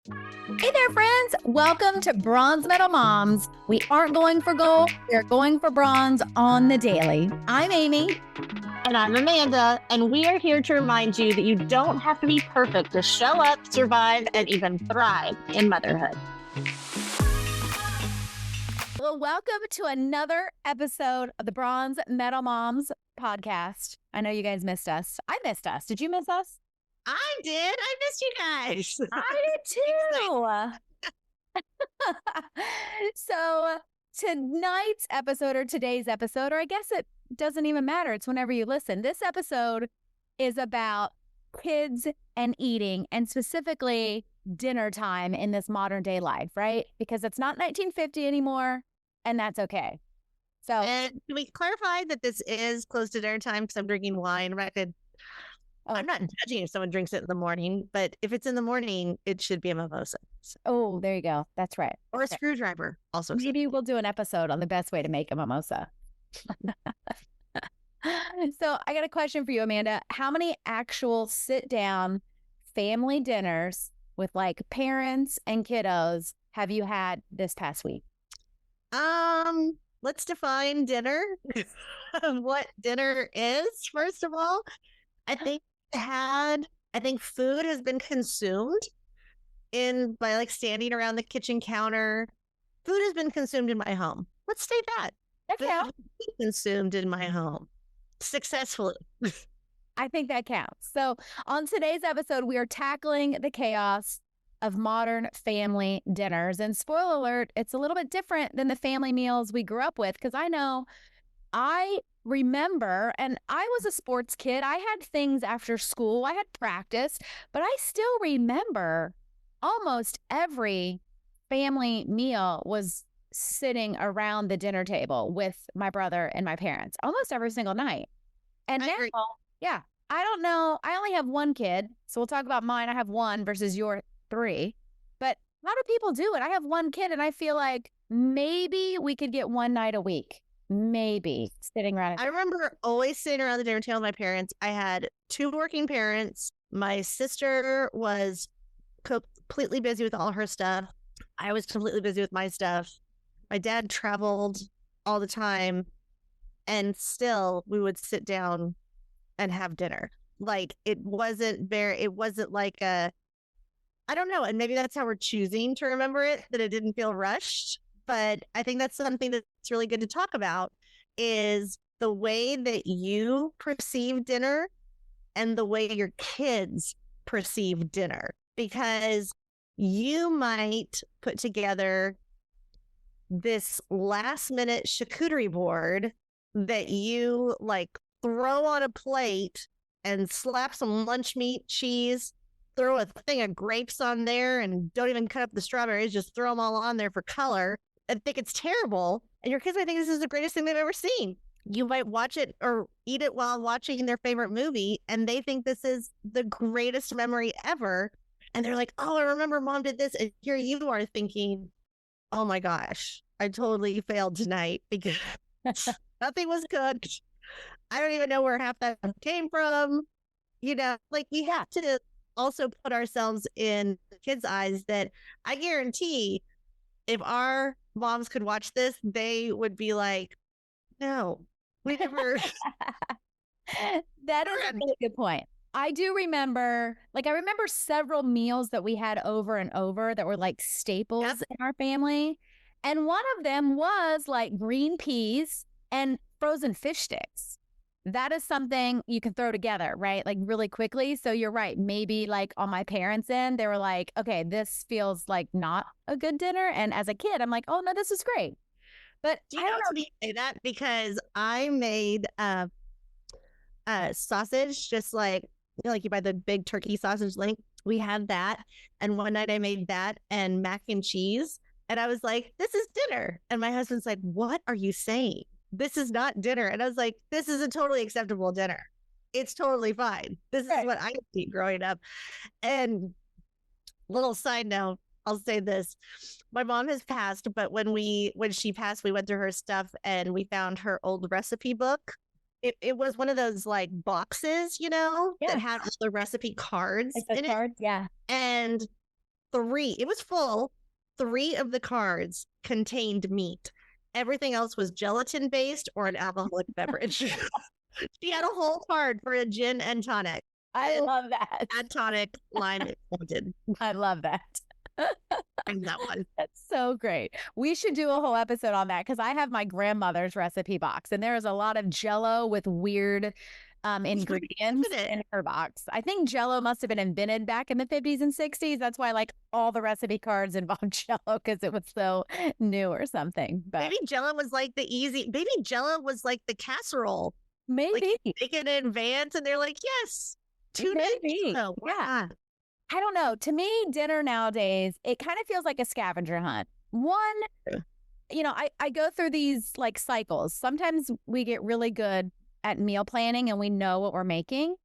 Hey there, friends. Welcome to Bronze Medal Moms. We aren't going for gold, we're going for bronze on the daily. I'm Amy. And I'm Amanda, and we are here to remind you that you don't have to be perfect to show up, survive, and even thrive in motherhood. Well, welcome to another episode of the Bronze Medal Moms podcast. I know you guys missed us. I missed us. Did you miss us? I did. I missed you guys. I did too. So tonight's episode or today's episode, or I guess it doesn't even matter. It's whenever you listen. This episode is about kids and eating, and specifically dinner time in this modern day life, right? Because it's not 1950 anymore, and that's okay. So, and can we clarify that this is close to dinner time because I'm drinking wine? I'm not judging if someone drinks it in the morning, but if it's in the morning, it should be a mimosa. Oh, there you go. That's right. Or a screwdriver. Also, maybe we'll do an episode on the best way to make a mimosa. So I got a question for you, Amanda. How many actual sit-down family dinners with like parents and kiddos have you had this past week? Let's define dinner. What dinner is, first of all. I think food has been consumed by like standing around the kitchen counter. Food has been consumed in my home. Let's say that. That counts. Consumed in my home successfully. I think that counts. So on today's episode, we are tackling the chaos of modern family dinners. And spoiler alert, it's a little bit different than the family meals we grew up with, because I remember, and I was a sports kid. I had things after school. I had practice, but I still remember almost every family meal was sitting around the dinner table with my brother and my parents almost every single night. And now, yeah, I don't know. I only have one kid, so we'll talk about mine. I have one versus your three. But how do people do it? I have one kid, and I feel like maybe we could get one night a week. Maybe sitting around. I remember always sitting around the dinner table with my parents. I had two working parents. My sister was completely busy with all her stuff. I was completely busy with my stuff. My dad traveled all the time, and still we would sit down and have dinner. Like it wasn't like I don't know. And maybe that's how we're choosing to remember it, that it didn't feel rushed. But I think that's something that's really good to talk about, is the way that you perceive dinner and the way your kids perceive dinner. Because you might put together this last minute charcuterie board that you like throw on a plate and slap some lunch meat, cheese, throw a thing of grapes on there, and don't even cut up the strawberries, just throw them all on there for color, and think it's terrible. And your kids might think this is the greatest thing they've ever seen. You might watch it or eat it while watching their favorite movie, and they think this is the greatest memory ever. And they're like, oh, I remember mom did this. And here you are thinking, oh my gosh, I totally failed tonight because nothing was cooked. I don't even know where half that came from. You know, like we have to also put ourselves in the kids' eyes, that I guarantee if our moms could watch this, they would be like, no, we never. That is a really good point. I do remember, I remember several meals that we had over and over that were like staples in our family. And one of them was like green peas and frozen fish sticks. That is something you can throw together, right? Like really quickly. So you're right. Maybe like on my parents' end, they were like, okay, this feels like not a good dinner. And as a kid, I'm like, oh no, this is great. But I don't know. Say that because I made sausage, just like, you know, like you buy the big turkey sausage link. We had that. And one night I made that and mac and cheese. And I was like, this is dinner. And my husband's like, what are you saying? This is not dinner. And I was like, this is a totally acceptable dinner. It's totally fine. This is what I eat growing up. And little side note, I'll say this. My mom has passed, but when she passed, we went through her stuff and we found her old recipe book. It was one of those like boxes, you know, that had all the recipe cards in it. Yeah. And it was full. 3 of the cards contained meat. Everything else was gelatin based or an alcoholic beverage. She had a whole card for a gin and tonic. I love that. Add tonic, lime wanted. I love that. And that one. That's so great. We should do a whole episode on that because I have my grandmother's recipe box and there is a lot of Jell-O with weird ingredients in her box. I think Jell-O must have been invented back in the 50s and 60s. That's why like all the recipe cards involved Jell-O because it was so new or something. But maybe Jell-O was like maybe Jell-O was like the casserole. Maybe. Like, make it in advance and they're like, yes, tuna. Maybe. Yeah. I don't know. To me, dinner nowadays, it kind of feels like a scavenger hunt. One, you know, I go through these like cycles. Sometimes we get really good at meal planning and we know what we're making.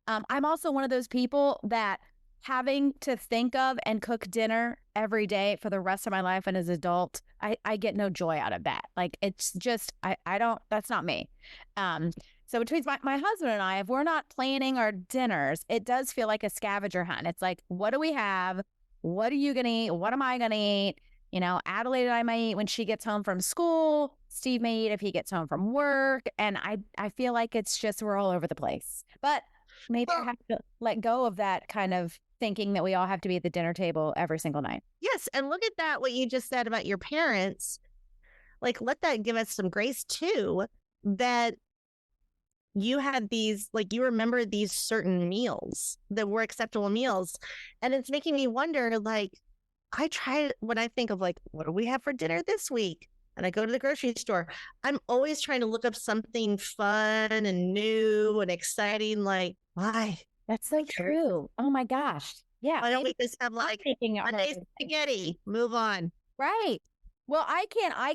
I'm also one of those people that having to think of and cook dinner every day for the rest of my life and as an adult, I get no joy out of that. Like it's just, I don't, that's not me. So between my husband and I, if we're not planning our dinners, it does feel like a scavenger hunt. It's like, what do we have? What are you going to eat? What am I going to eat? You know, Adelaide and I might eat when she gets home from school. Steve may eat if he gets home from work. And I feel like it's just, we're all over the place. But maybe I have to let go of that kind of thinking that we all have to be at the dinner table every single night. Yes. And look at that, what you just said about your parents. Like, let that give us some grace too, that you had these, like, you remember these certain meals that were acceptable meals. And it's making me wonder, like, I try when I think of like, what do we have for dinner this week? And I go to the grocery store, I'm always trying to look up something fun and new and exciting. Like, why? That's so true. Oh my gosh. Yeah. Why don't we just have like Monday spaghetti? Move on. Right. Well, I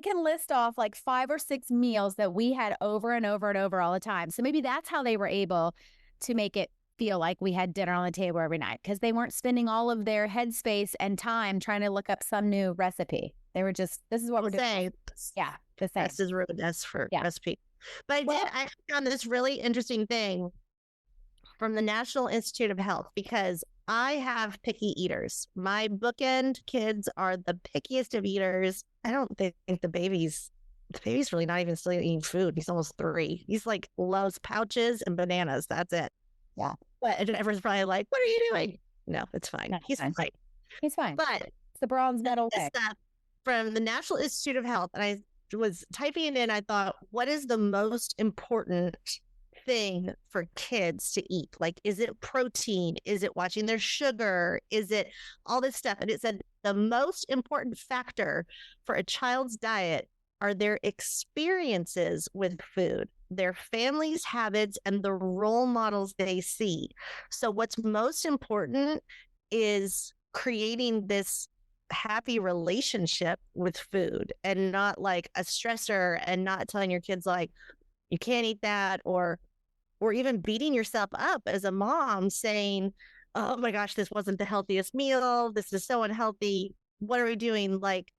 can list off like 5 or 6 meals that we had over and over and over all the time. So maybe that's how they were able to make it feel like we had dinner on the table every night because they weren't spending all of their headspace and time trying to look up some new recipe. They were just, this is what we're doing. Yeah, the same. This is ruined us for recipe. But I found this really interesting thing from the National Institute of Health because I have picky eaters. My bookend kids are the pickiest of eaters. I don't think the baby's really not even still eating food. He's almost 3. He's like loves pouches and bananas. That's it. Yeah. But Jennifer's probably like, what are you doing? No, it's fine. No, He's fine. He's fine. But it's the bronze medal way. Stuff from the National Institute of Health, and I was typing it in. I thought, what is the most important thing for kids to eat? Like, is it protein? Is it watching their sugar? Is it all this stuff? And it said the most important factor for a child's diet are their experiences with food, their family's habits, and the role models they see. So what's most important is creating this happy relationship with food and not like a stressor, and not telling your kids like, you can't eat that, or even beating yourself up as a mom saying, oh my gosh, this wasn't the healthiest meal. This is so unhealthy. What are we doing? Like,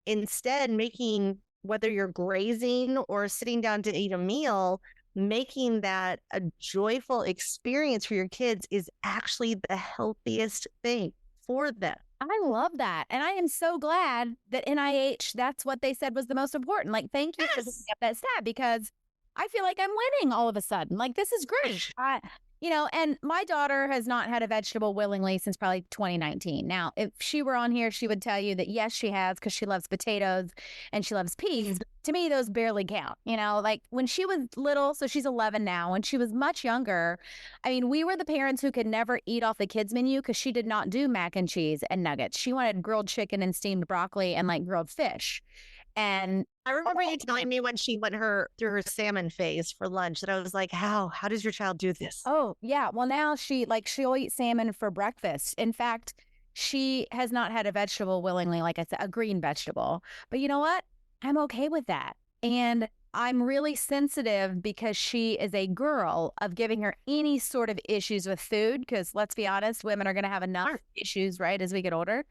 instead making, whether you're grazing or sitting down to eat a meal, making that a joyful experience for your kids is actually the healthiest thing for them. I love that. And I am so glad that NIH, that's what they said was the most important. Like, thank you for picking up that stat because I feel like I'm winning all of a sudden. Like, this is great. You know, and my daughter has not had a vegetable willingly since probably 2019. Now, if she were on here, she would tell you that, yes, she has because she loves potatoes and she loves peas. To me, those barely count. You know, like when she was little, so she's 11 now. When she was much younger, I mean, we were the parents who could never eat off the kids' menu because she did not do mac and cheese and nuggets. She wanted grilled chicken and steamed broccoli and like grilled fish. And I remember you telling me when she went through her salmon phase for lunch that I was like, how does your child do this? Oh, yeah. Well, now she'll eat salmon for breakfast. In fact, she has not had a vegetable willingly, like I said, a green vegetable. But you know what? I'm okay with that. And I'm really sensitive because she is a girl of giving her any sort of issues with food. Because let's be honest, women are going to have enough issues, right, as we get older.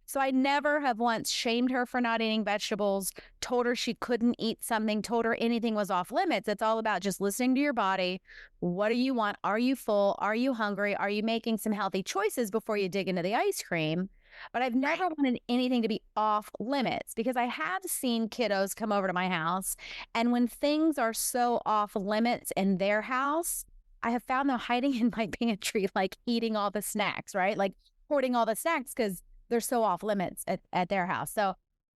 So I never have once shamed her for not eating vegetables, told her she couldn't eat something, told her anything was off limits. It's all about just listening to your body. What do you want? Are you full? Are you hungry? Are you making some healthy choices before you dig into the ice cream? but I've never wanted anything to be off limits because I have seen kiddos come over to my house. And when things are so off limits in their house, I have found them hiding in my pantry, like eating all the snacks, right? Like hoarding all the snacks because they're so off limits at their house. So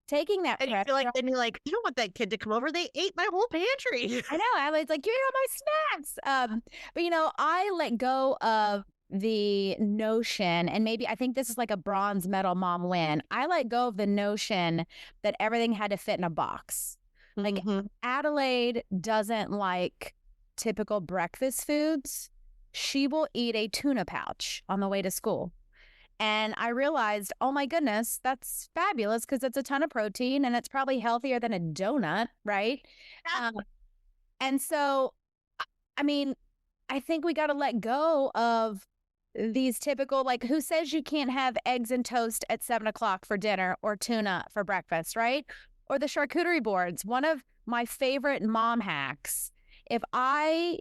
taking that And you pressure, feel like then you're like, you don't want that kid to come over. They ate my whole pantry. I know. I was like, give me all my snacks. But I let go of the notion, and maybe I think this is like a bronze medal mom win. I let go of the notion that everything had to fit in a box. Like Adelaide doesn't like typical breakfast foods. She will eat a tuna pouch on the way to school. And I realized, oh my goodness, that's fabulous because it's a ton of protein and it's probably healthier than a donut, right? And so, I mean, I think we got to let go of these typical, like, who says you can't have eggs and toast at 7 o'clock for dinner or tuna for breakfast, right? Or the charcuterie boards. One of my favorite mom hacks, if I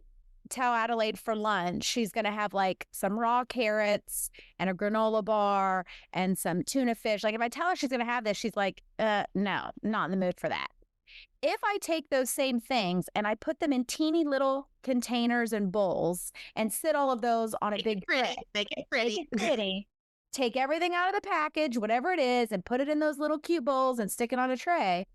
tell Adelaide for lunch, she's going to have like some raw carrots and a granola bar and some tuna fish. Like if I tell her she's going to have this, she's like, no, not in the mood for that. If I take those same things and I put them in teeny little containers and bowls and sit all of those on a big tray, make it pretty, take everything out of the package, whatever it is, and put it in those little cute bowls and stick it on a tray,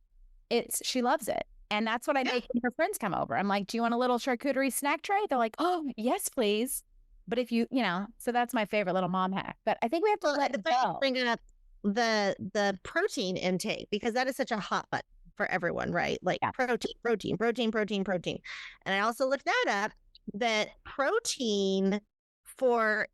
she loves it. And that's what I make when her friends come over. I'm like, do you want a little charcuterie snack tray? They're like, oh, yes, please. But if so that's my favorite little mom hack. But I think we have to let it go. Bringing up the protein intake, because that is such a hot button for everyone, right? Like protein. And I also looked that up, that protein for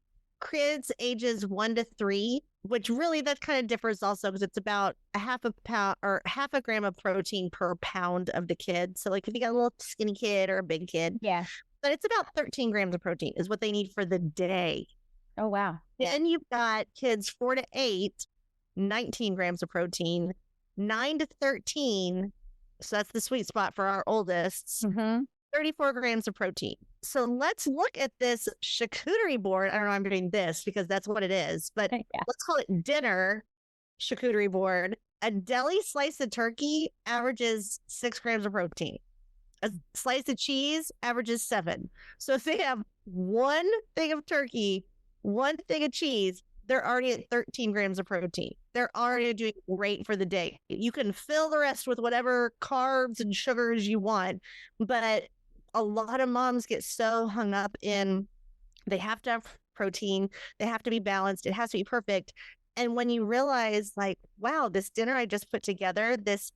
kids ages 1 to 3, which really that kind of differs also because it's about a half a gram of protein per pound of the kid. So like if you got a little skinny kid or a big kid, but it's about 13 grams of protein is what they need for the day. Oh, wow. Then you've got kids 4 to 8, 19 grams of protein, 9 to 13. So that's the sweet spot for our oldest. 34 grams of protein. So let's look at this charcuterie board. I don't know why I'm doing this because that's what it is, but let's call it dinner charcuterie board. A deli slice of turkey averages 6 grams of protein. A slice of cheese averages 7. So if they have one thing of turkey, one thing of cheese, they're already at 13 grams of protein. They're already doing great for the day. You can fill the rest with whatever carbs and sugars you want, but a lot of moms get so hung up in they have to have protein, they have to be balanced, it has to be perfect. And when you realize like, wow, this dinner I just put together, this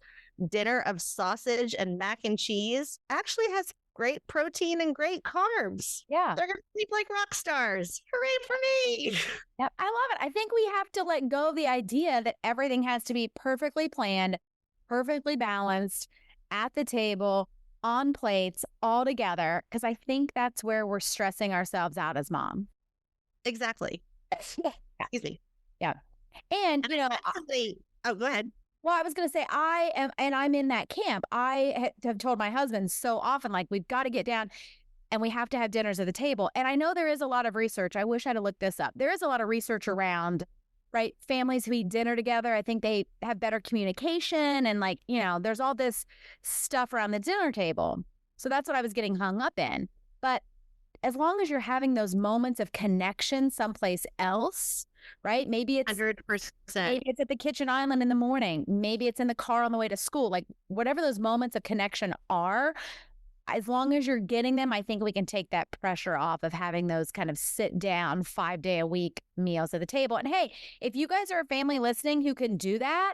dinner of sausage and mac and cheese actually has great protein and great carbs. Yeah. They're going to sleep like rock stars. Hooray for me. Yep. I love it. I think we have to let go of the idea that everything has to be perfectly planned, perfectly balanced at the table, on plates, all together, because I think that's where we're stressing ourselves out as mom. Exactly. Excuse me. Yeah. And, oh, go ahead. Well, I was going to say, I'm in that camp. I have told my husband so often, like, we've got to get down and we have to have dinners at the table. And I know there is a lot of research. I wish I'd have looked this up. There is a lot of research around, right, families who eat dinner together. I think they have better communication and there's all this stuff around the dinner table. So that's what I was getting hung up in. But as long as you're having those moments of connection someplace else, right? Maybe it's 100%. Maybe it's at the kitchen island in the morning. Maybe it's in the car on the way to school. Like whatever those moments of connection are, as long as you're getting them, I think we can take that pressure off of having those kind of sit down 5-day-a-week meals at the table. And hey, if you guys are a family listening who can do that,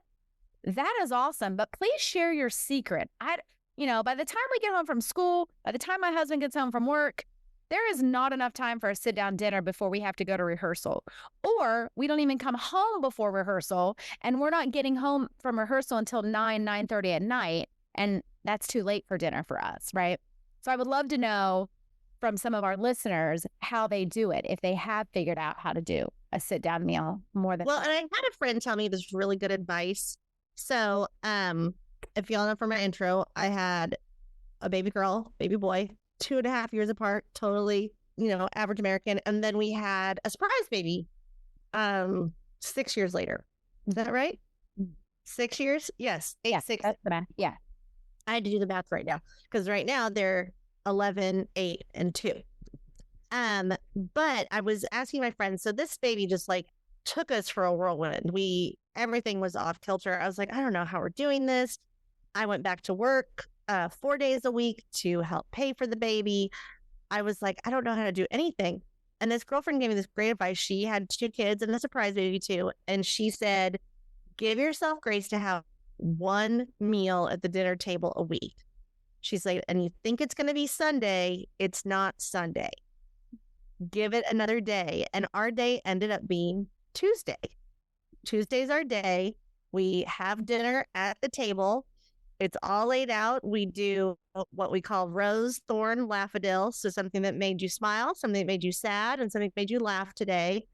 that is awesome. But please share your secret. By the time we get home from school, by the time my husband gets home from work, there is not enough time for a sit-down dinner before we have to go to rehearsal. Or we don't even come home before rehearsal, and we're not getting home from rehearsal until 9:30 at night, and that's too late for dinner for us, right? So I would love to know from some of our listeners how they do it, if they have figured out how to do a sit-down meal more than... Well, and I had a friend tell me this really good advice. So if y'all know from my intro, I had a baby girl, baby boy, 2.5 years apart, totally, average American. And then we had a surprise baby 6 years later. Is that right? 6 years? Yes. Eight, Yeah, 6. that's the math. Yeah. I had to do the math right now because right now they're 11, 8, and 2. But I was asking my friends, so this baby just like took us for a whirlwind. Everything was off kilter. I was like, I don't know how we're doing this. I went back to work 4 days a week to help pay for the baby. I was like, I don't know how to do anything. And this girlfriend gave me this great advice. She had 2 kids and a surprise baby too. And she said, give yourself grace to have one meal at the dinner table a week. She's like, and you think it's going to be Sunday, it's not Sunday. Give it another day. And our day ended up being Tuesday. Tuesday's our day. We have dinner at the table. It's all laid out. We do what we call rose, thorn, daffodil. So something that made you smile, something that made you sad, and something that made you laugh today.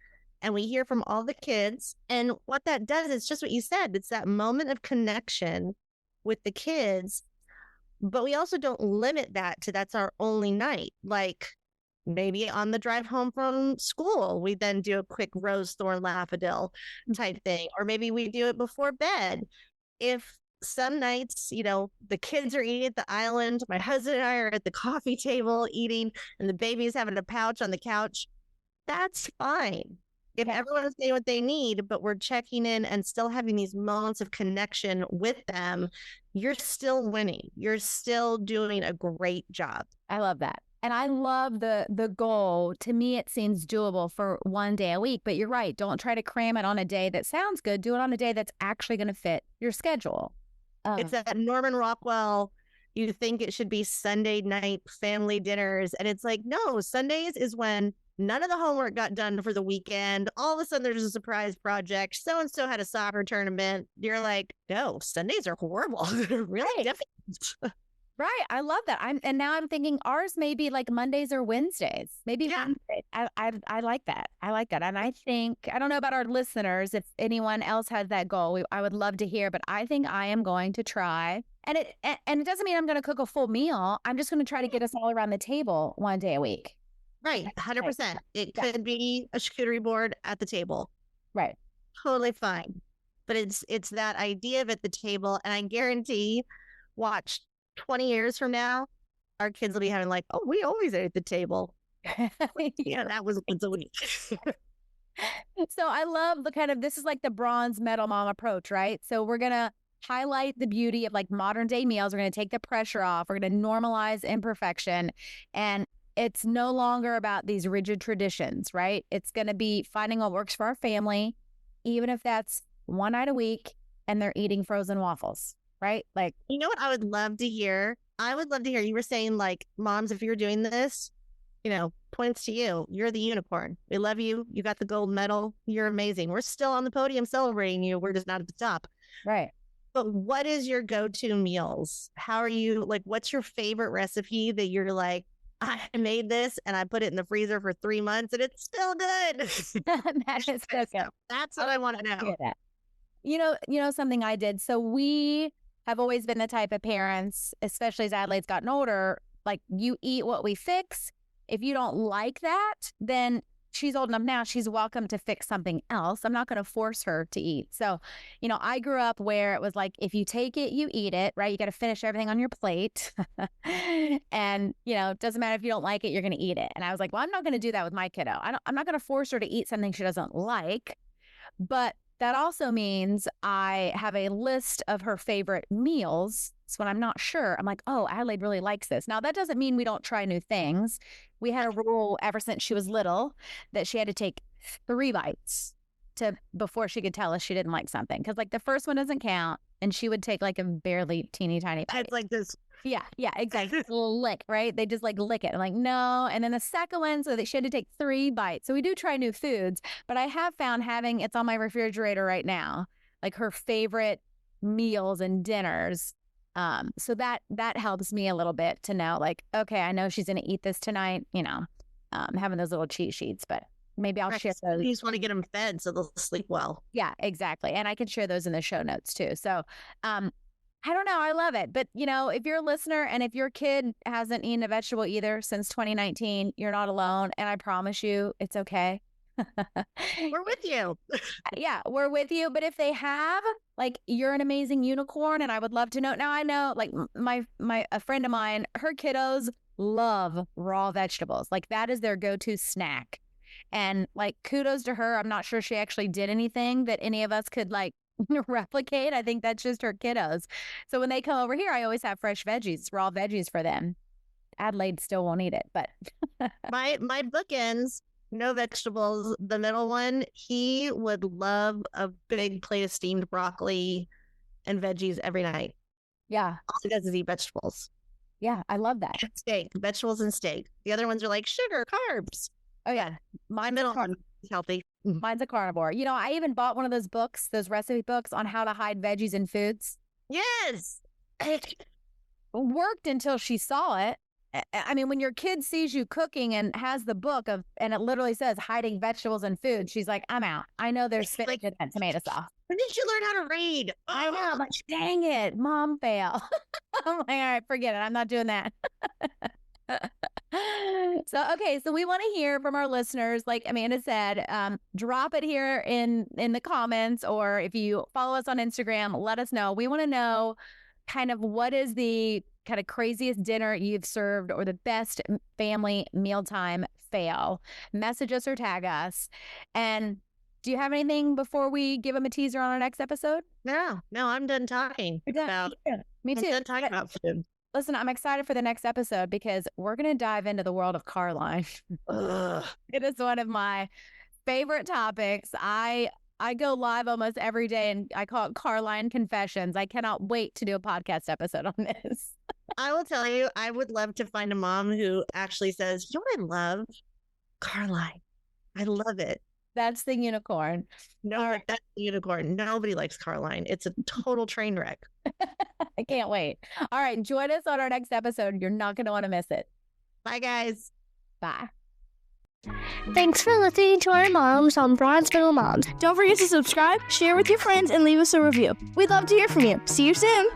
And we hear from all the kids. And what that does is just what you said. It's that moment of connection with the kids. But we also don't limit that to that's our only night. Like maybe on the drive home from school, we then do a quick rose, thorn, daffodil type thing. Or maybe we do it before bed. If some nights, the kids are eating at the island, my husband and I are at the coffee table eating, and the baby's having a pouch on the couch, that's fine. If everyone's getting what they need, but we're checking in and still having these moments of connection with them, you're still winning. You're still doing a great job. I love that. And I love the goal. To me, it seems doable for one day a week, but you're right. Don't try to cram it on a day that sounds good. Do it on a day that's actually going to fit your schedule. It's that Norman Rockwell, you think it should be Sunday night family dinners. And it's like, no, Sundays is when none of the homework got done for the weekend. All of a sudden there's a surprise project. So-and-so had a soccer tournament. You're like, no, Sundays are horrible. They're really difficult. Right. I love that. And now I'm thinking ours may be like Mondays or Wednesdays. Maybe Wednesdays. I like that. I like that. And I think, I don't know about our listeners, if anyone else has that goal, I would love to hear, but I think I am going to try. And it doesn't mean I'm going to cook a full meal. I'm just going to try to get us all around the table one day a week. Right. 100%. It could be a charcuterie board at the table. Right. Totally fine. But it's that idea of at the table. And I guarantee, watch, 20 years from now, our kids will be having like, oh, we always ate at the table. Yeah, that was once a week. So I love this is like the bronze medal mom approach, right? So we're going to highlight the beauty of like modern day meals. We're going to take the pressure off. We're going to normalize imperfection. And it's no longer about these rigid traditions, right? It's going to be finding what works for our family, even if that's one night a week and they're eating frozen waffles. Right? Like, you know what I would love to hear? I would love to hear, you were saying like, moms, if you're doing this, points to you. You're the unicorn. We love you. You got the gold medal. You're amazing. We're still on the podium celebrating you. We're just not at the top. Right. But what is your go-to meals? How are you, like, what's your favorite recipe that you're like, I made this and I put it in the freezer for 3 months and it's still good. That is so good. That's what I want to know. You know something I did. So we have always been the type of parents, especially as Adelaide's gotten older, like you eat what we fix. If you don't like that, then she's old enough now, she's welcome to fix something else. I'm not going to force her to eat. So, I grew up where it was like, if you take it, you eat it, right? You got to finish everything on your plate. And, it doesn't matter if you don't like it, you're going to eat it. And I was like, well, I'm not going to do that with my kiddo. I'm not going to force her to eat something she doesn't like. But that also means I have a list of her favorite meals. So when I'm not sure, I'm like, oh, Adelaide really likes this. Now, that doesn't mean we don't try new things. We had a rule ever since she was little that she had to take 3 bites before she could tell us she didn't like something. Because like the first one doesn't count. And she would take like a barely teeny tiny bite. It's like this. Yeah, exactly. A little lick, right? They just like lick it. I'm like, no. And then the second one, so that she had to take 3 bites. So we do try new foods, but I have found it's on my refrigerator right now, like her favorite meals and dinners. So that helps me a little bit to know, like, okay, I know she's going to eat this tonight, having those little cheat sheets, but maybe I'll share those. You just want to get them fed so they'll sleep well. Yeah, exactly. And I can share those in the show notes too. So, I don't know. I love it. But, if you're a listener and if your kid hasn't eaten a vegetable either since 2019, you're not alone. And I promise you it's okay. We're with you. Yeah, we're with you. But if they have, like, you're an amazing unicorn, and I would love to know. Now I know, like, a friend of mine, her kiddos love raw vegetables. Like, that is their go-to snack. And like, kudos to her. I'm not sure she actually did anything that any of us could like replicate. I think that's just her kiddos. So when they come over here, I always have fresh veggies, raw veggies for them. Adelaide still won't eat it, but my bookends, no vegetables. The middle one, he would love a big plate of steamed broccoli and veggies every night. yeah. All he does is eat vegetables. Yeah, I love that. Steak, vegetables and steak. The other ones are like sugar, carbs. Oh yeah, My middle one is healthy. mine's a carnivore. You know, I even bought one of those books, those recipe books on how to hide veggies in foods. Yes. It worked until she saw it. I mean, when your kid sees you cooking and has the book of, and it literally says hiding vegetables in food, she's like, I'm out. I know there's spinach and tomato sauce. When did you learn how to read? I know. I'm like, dang it, mom fail. I'm like, all right, forget it. I'm not doing that. So we want to hear from our listeners. Like Amanda said, drop it here in the comments, or if you follow us on Instagram, let us know. We want to know kind of what is the kind of craziest dinner you've served, or the best family mealtime fail. Message us or tag us. And do you have anything before we give them a teaser on our next episode? No, I'm done talking about. Me too. I'm done talking about food. Listen, I'm excited for the next episode because we're going to dive into the world of Carline. It is one of my favorite topics. I go live almost every day, and I call it Carline Confessions. I cannot wait to do a podcast episode on this. I will tell you, I would love to find a mom who actually says, you know what I love? Carline. I love it. That's the unicorn. No, that's the unicorn. Nobody likes Carline. It's a total train wreck. I can't wait. All right, join us on our next episode. You're not going to want to miss it. Bye, guys. Bye. Thanks for listening to our moms on Bronzeville Moms. Don't forget to subscribe, share with your friends, and leave us a review. We'd love to hear from you. See you soon.